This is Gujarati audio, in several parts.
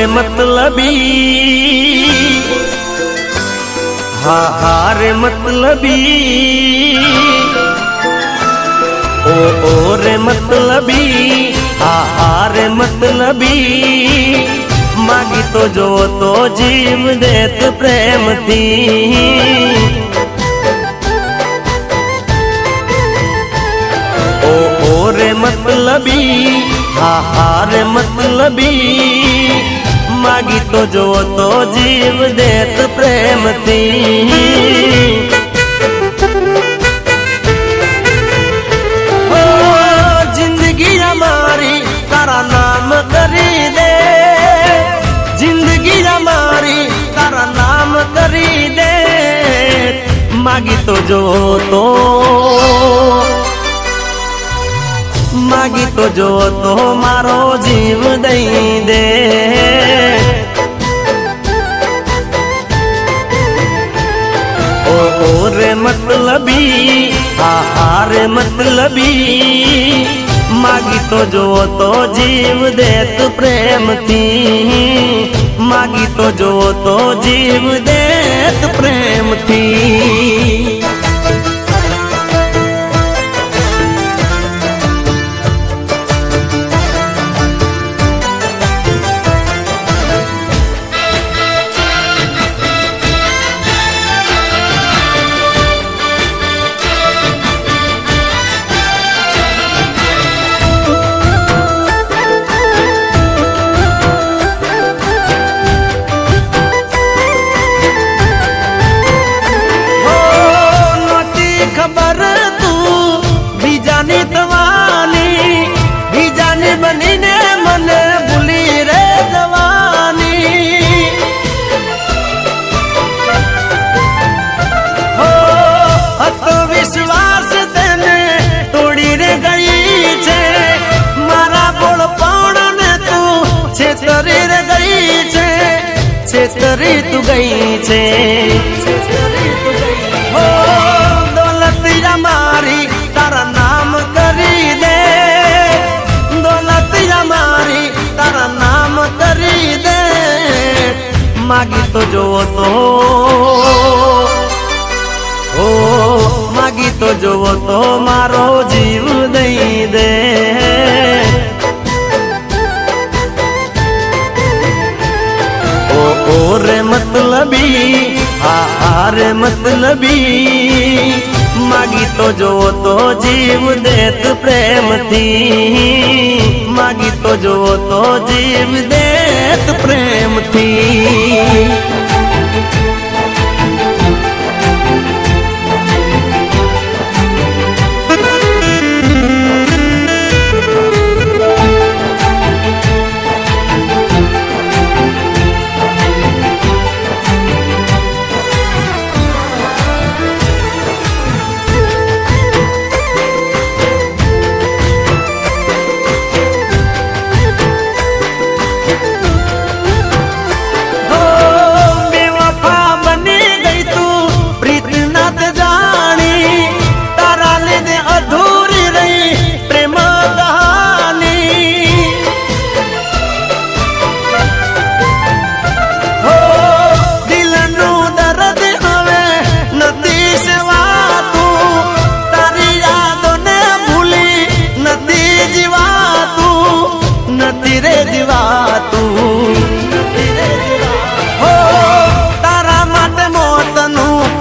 रे मतलबी हा रे मतलबी ओ रे मतलबी हा रे मतलबी मागी तो जो तो जीव देत प्रेम थी ओ रे मतलबी हा रे मतलबी मागी तो जो तो जीव देत प्रेम थी ओ जिंदगी हमारी तारा नाम करी दे जिंदगी हमारी तारा नाम करी दे मागी तो जो तो मागी तो जो तो मारो जीव दई दे ओ रे मतलबी हा रे मतलबी मागी तो जो तो जीव देत प्रेम थी मागी तो जो तो जीव देत प्रेम थी छेतरी तू गई छे हो दौलत हमारी तारा नाम करी दे दौलत हमारी तारा नाम करी दे मागी तो जो तो ओ मागी तो जो तो मारो जीव दई दे ओ रे मतलबी हा रे मतलबी मागी तो जो तो जीव देत प्रेम थी मागी तो जो तो जीव देत प्रेम थी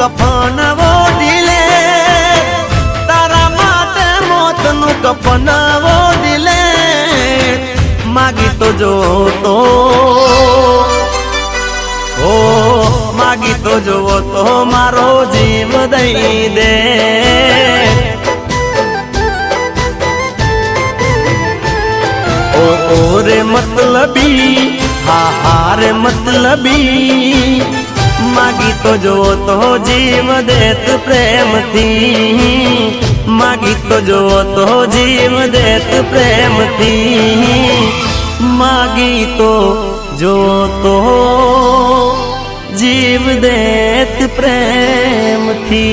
कफन ओढ़िले तारा माते मोतनु कफन ओढ़िले मागी तो जो तो ओ मागी तो जो तो मारो जीव दई दे ओ रे मतलबी हा रे मतलबी मागी तो जो तो जीव देत प्रेम थी मागी तो जो तो जीव देत प्रेम थी मागी तो जो तो जीव देत प्रेम थी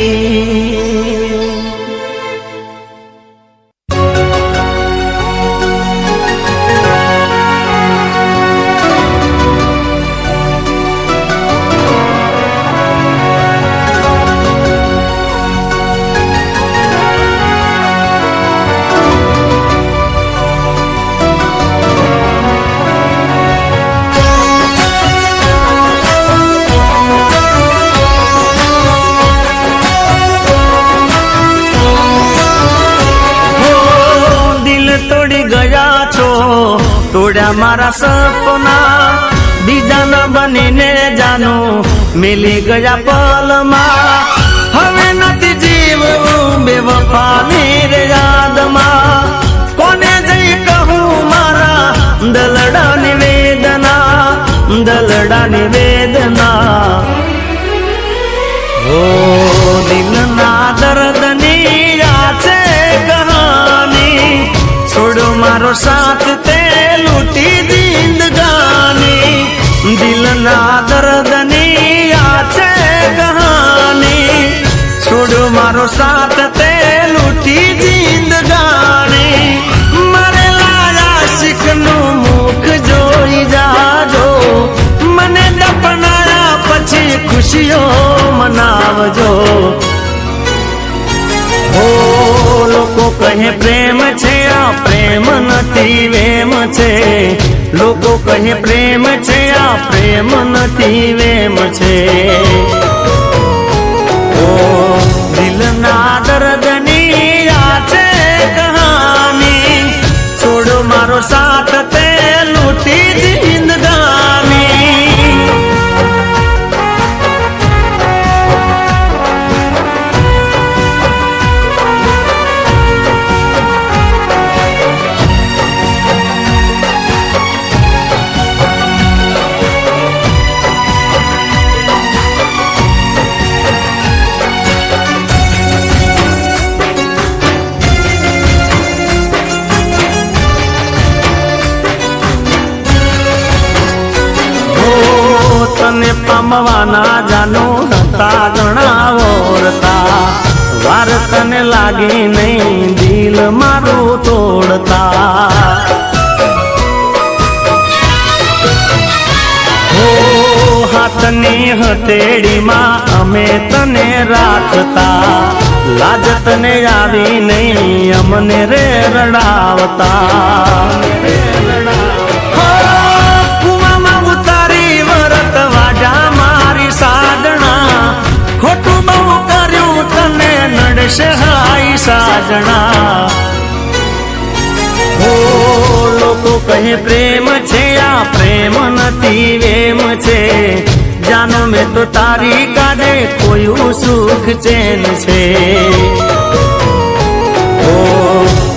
તોડ્યા મારા સપના બીજાના બનીને જાનું મિલી ગયા પલમાં હવે નથી જીવવું બેવફાની રે યાદમાં કોને જઈ કહું મારા દલડાની વેદના ઓ દિલના દર્દની આ છે કહાની છોડો મારો સાથ તે લૂટી જિંદગાની દિલના દર્દની આ છે કહાની છોડો મારો સાથ તે લૂટી જિંદગાની મરેલા આશિકનું મુખ જોઈ જાજો મને દફનાયા પછી ખુશીઓ મનાવજો ઓ લોકો કહે પ્રેમ છે આ પ્રેમ નથી વેમ છે લોકો કહે પ્રેમ છે આ પ્રેમ નથી વેમ છે ઓ દિલના દર્દની આ છે કહાની છોડો મારો સાથ તે લૂટી જિંદગાની તને પામવાના જાનો હતા ગણાવોરતા વાર તને લાગી નહીં દિલ મારું તોડતા ઓ હાથની હથેળીમાં અમે તને રાખતા લાજ તને આવી નહીં અમને રે રડાવતા ખોટું બહુ કર્યું તને નડશે હાઈ સાજણા ઓ લોકો કહે પ્રેમ છે આ પ્રેમ નથી વેમ છે જાનો મેં તો તારી કાજે કોઈ સુખ ચેન છે ઓ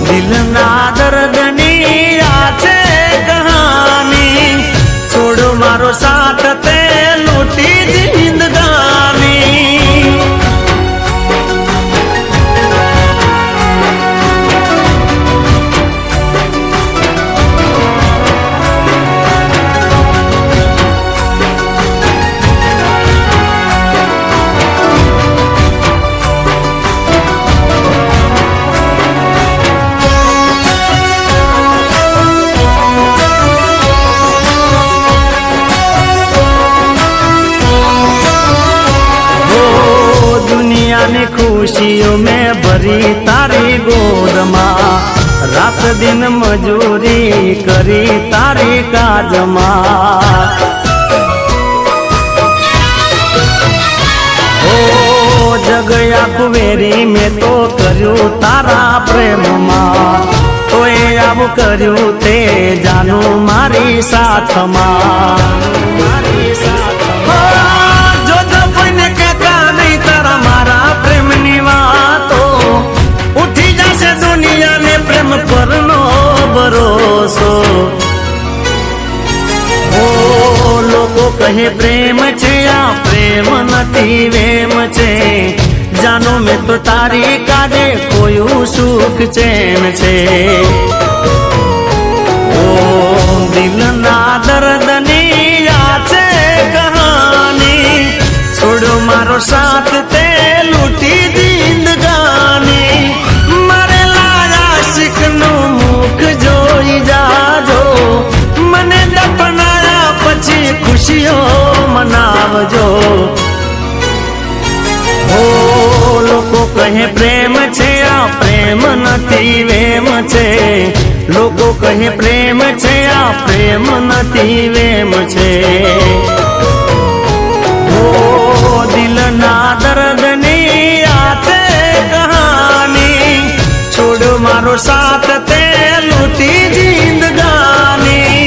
દિલના દર્દની આ છે કહાની છોડો મારો સાથ તે લૂટી જિંદગાની दुनियानी खुशियों में भरी तारी गोद में रात दिन मजूरी करी तारी काज में ओ जगया कुवेरी में तो कर्યું तारा प्रेम में तो आव कर्યું ते जानू मारी साथ मारा प्रेम ની વાતો ઉઠી જશે દુનિયાને પ્રેમ પરનો ભરોસો ઓ લોકો કહે પ્રેમ છે આ પ્રેમ નથી વેમ છે જાનો મેં તો તારી કાજે કોઈ સુખ ચેન છે ઓ દિલના દર્દની આ છે કહાની છોડો મારો સાથ તે લૂટી જિંદગાની મરેલા આશિકનું મુખ જોઈ જાજો મને દફનાયા પછી ખુશીઓ મનાવજો ઓ લોકો કહે પ્રેમ છે આ પ્રેમ નથી વેમ છે લોકો કહે પ્રેમ છે આ પ્રેમ નથી વેમ છે દિલના દર્દની આ છે કહાની છોડ મારો સાથ તે લૂટી જિંદગાની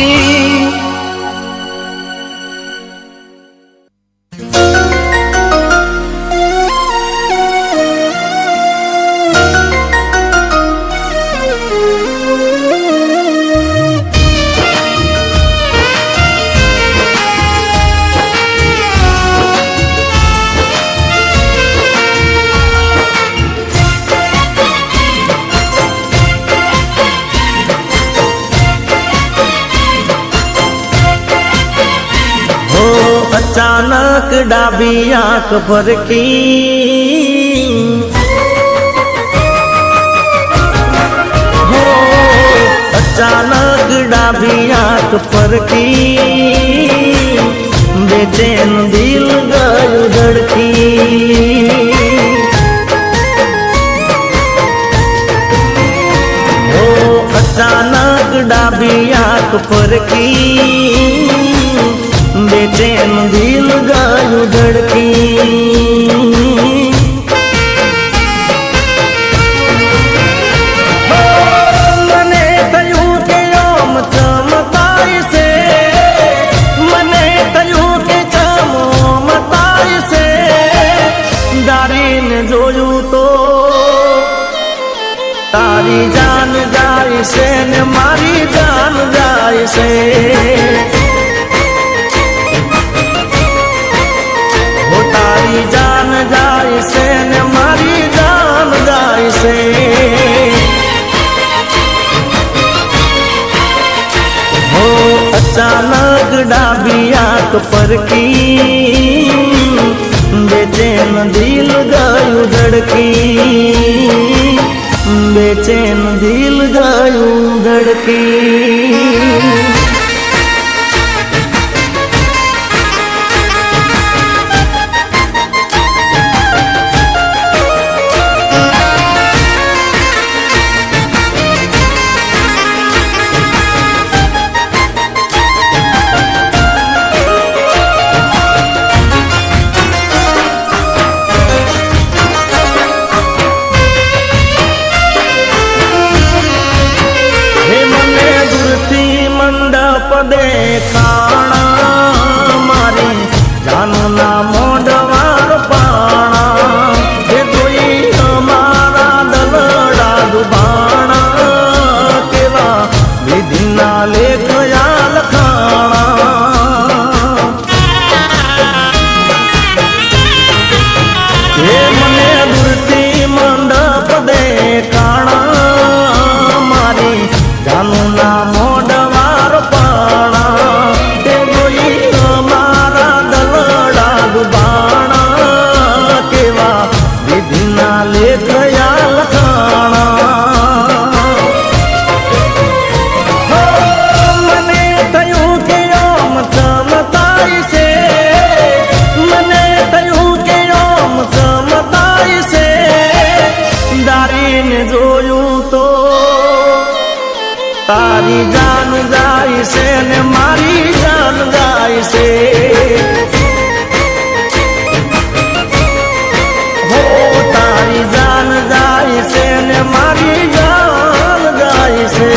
અચાનક ડાબી આંખ ફરકી, હો અચાનક ડાબી આંખ ફરકી, બેચેન દિલ ગયું ધડકી, હો અચાનક ડાબી આંખ ફરકી, બેચેન દિલ ગયું ધડકી, મને થયું કે ઓમ ચમકાય છે, મને થયું કે ચમકાય છે, દારીને જોયું તો તારી જાન જાય છે ને મારી જાન જાય છે, તારી જાન જાય છે ને મારી જાન જાય છે, હો અચાનક ડાબી આંખ ફરકી, બેચેન દિલ ગયું ધડકી, બેચેન દિલ ગયું ધડકી, દેખાણા મારી જાનના મોઢવાર પાણા, એ જોઈ અમારા દલડા દુભાણા, કેવા વિધિના લેખયા લખાણા, એ મને દૂરથી મંડપ દેખાણા મારી જાનના મોઢવાર પાણા, તે જોઈ અમારા દલડા દુભાણા, કેવા વિધિના લેખયા લખાણા, મને થયું કે ઓમ ચમકાય છે, મને થયું કે ઓમ ચમકાય છે, દારીને જોયું તો તારી જાન જાય છે ને મારી જાન જાય છે, હો તારી જાન જાય છે ને મારી જાન જાય છે,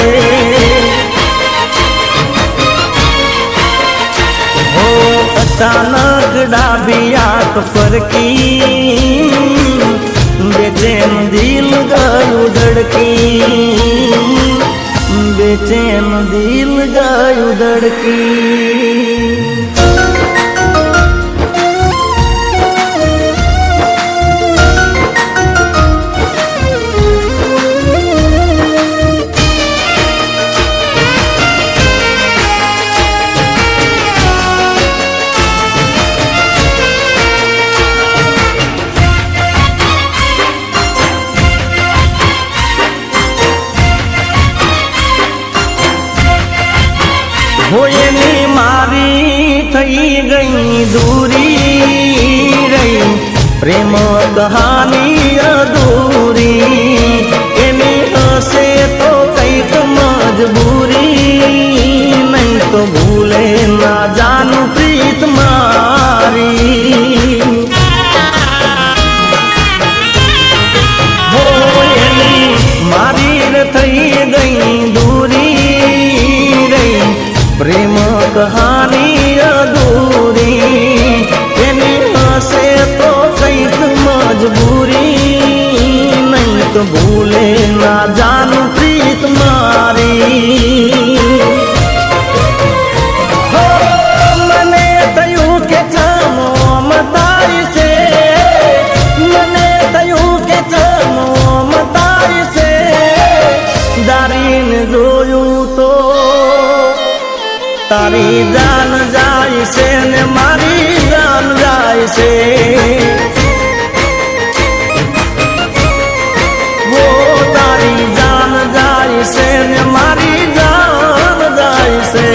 હો અચાનક ડાબી આંખ ફરકી, બેચેન દિલ ગયું ધડકી, બેચેન દિલ ગયું ધડકી, હોયની મારી થઈ ગઈ દૂરી રહી, પ્રેમ કહાની અધૂરી, એની હશે તો કઈક મજબૂરી, નહીં તો ભૂલે ના જાનું પ્રીત મારી, હોયની મારી થઈ ગઈ દૂરી રહી, પ્રેમ કહાની અધૂરી, એની હશે તો કઈક મજબૂરી, નહીં તો ભૂલે ના જાનું પ્રીત મારી, મને થયું કે ચમકાય છે, મને થયું કે ચમકાય છે, દારીને જોયું તો તારી જાન જાય છે ને મારી જાન જાય છે, વો તારી જાન જાય છે ને મારી જાન જાય છે,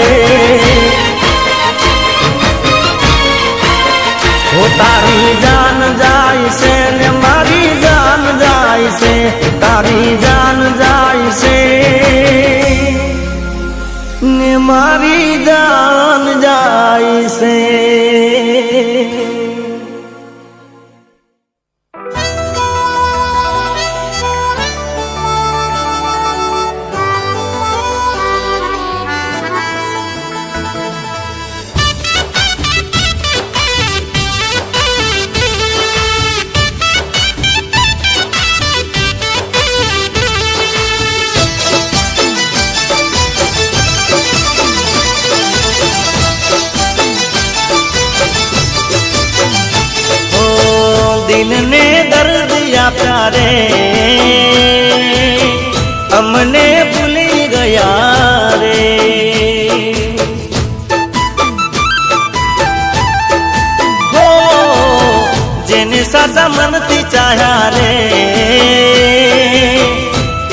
વો તારી જાન જાય છે ને મારી જાન જાય છે, તારી જાન જાય છે ને મારી જાન જાય છે. દિલ ને દર્દ આપ્યા રે અમને ભૂલી ગયા રે, હો જેને સાચા મનથી ચાહ્યા રે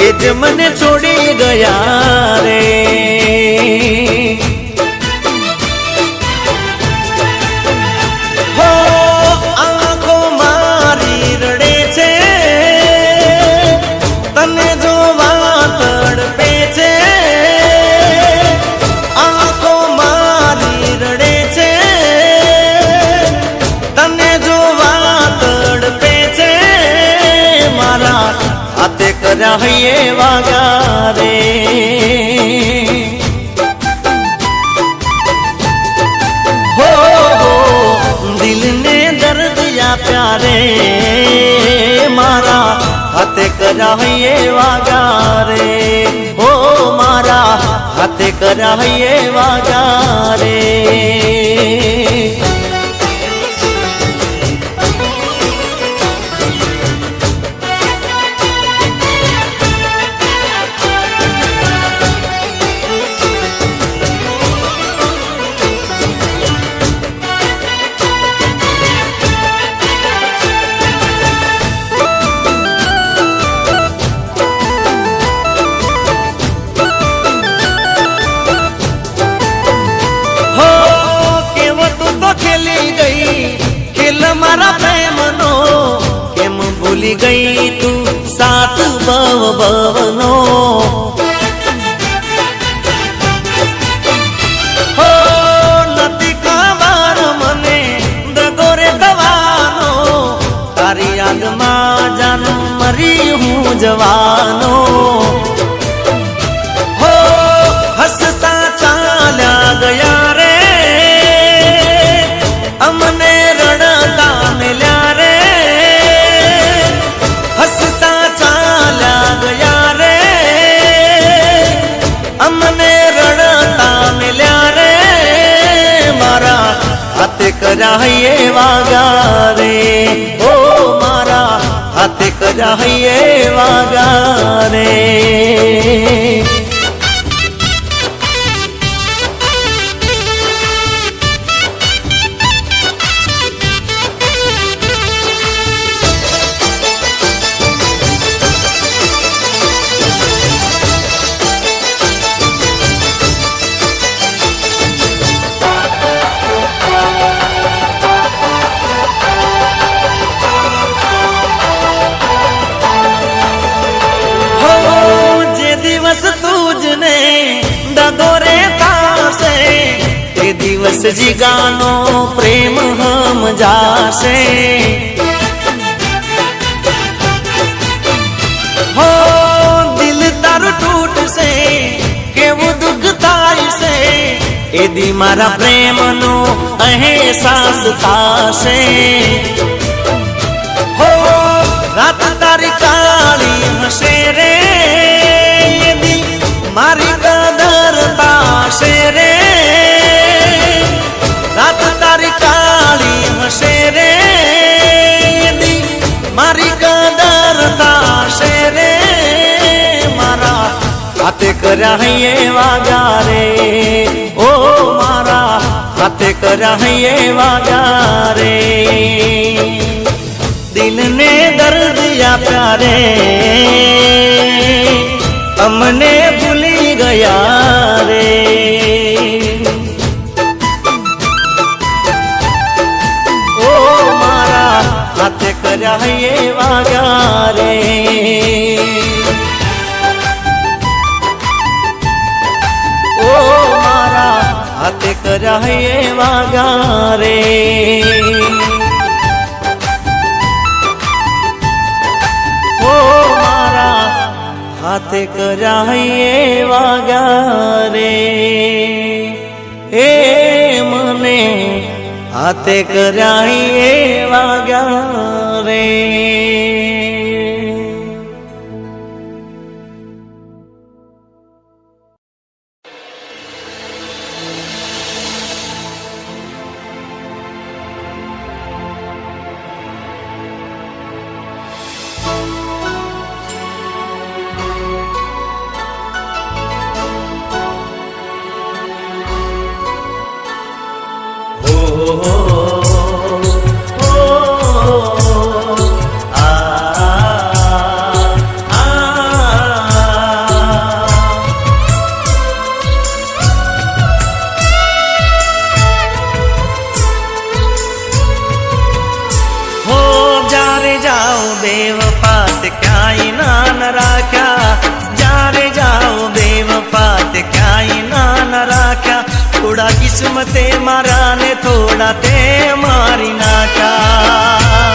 એ જ મને છોડી ગયા રે, કર્યા વાગ્યા રે, હો દિલ ને દર્દ આપ્યા રે મારા હાથે કર્યા વાગ્યા રે, હો મારા હાથે કર્યા વાગ્યા રે. મારા પ્રેમનો કેમ ભૂલી ગઈ તું સાત ભવ ભવનો, હો નથી ખબર મને દગો રે થવાનો, તારી યાદમાં જાનું મરી હું જવાનો, હો હસતા ચાલ્યા ગયા રે અમને રડતા મિલ્યા રે, હસતા ચાલ્યા ગયા રે અમને રડતા મિલ્યા રે, મારા હાથે કર્યા વાગ્યા રે, ઓ મારા હાથે કર્યા વાગ્યા રે. દિવસ જીગાનો પ્રેમ હમ જાશે, હો દિલ તારું તૂટશે કેવું દુઃખ થાય છે એ દી મારા પ્રેમનો અહેસાસ થાશે, હો રાત તારી કાળી હશે રે એ દી મારી કદર થાશે રે, રાત તારી કાળી હશે રે દી મારી કદર થાશે રે, મારા હાથે કર્યા હૈયે વાગ્યા રે ઓ મારા હાથે કર્યા હૈયે વાગ્યા રે દિલને દર્દ આપ્યા રે અમને ભૂલી ગયા રે ઓ મારા હાથે કર્યા હૈયે વાગ્યા રે ઓ મારા હાથે કર્યા હૈયે વાગ્યા રે ઓ મારા હાથે કર્યા હૈયે વાગ્યા રે એ મને હાથે કર્યા હૈયે વાગ્યા રે થોડા કિસ્મતે મારા ને થોડા તે મારી નાખ્યા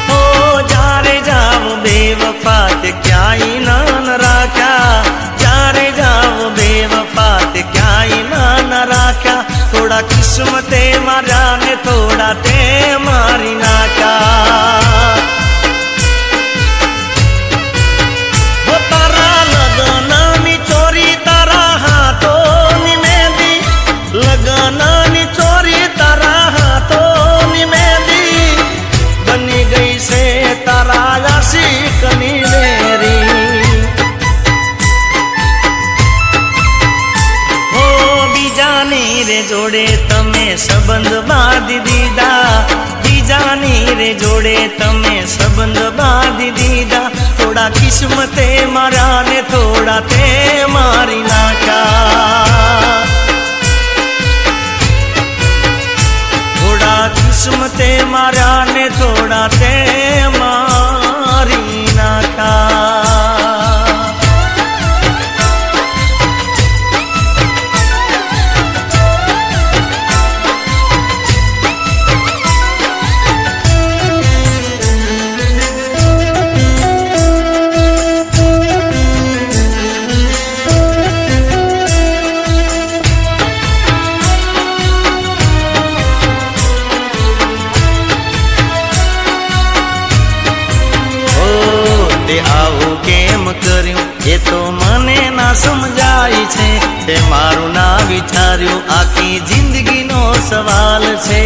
હો જ્યારે જાવ બેવફા તે ક્યાંય ના રાખ્યા જ્યારે જાવ બેવફા તે ક્યાંય ના રાખ્યા થોડા કિસ્મતે મારા ને થોડા તે મારી નાખ્યા લગનાની ચોરી તારા હાથોની મહેંદી બની ગઈ છે તારા આશિકની મેરી હો બીજાની રે જોડે તમે સંબંધ બાંધી દીધા બીજાની રે જોડે તમે સંબંધ બાંધી દીધા થોડા કિસ્મતે મારા ને થોડા તે મારી નાખ્યા કિસ્મતે મારા ને થોડા તે મારી નાખ્યા આવું કેમ કર્યું એ તો મને ના સમજાય છે તે મારું ના વિચાર્યું આખી જિંદગીનો સવાલ છે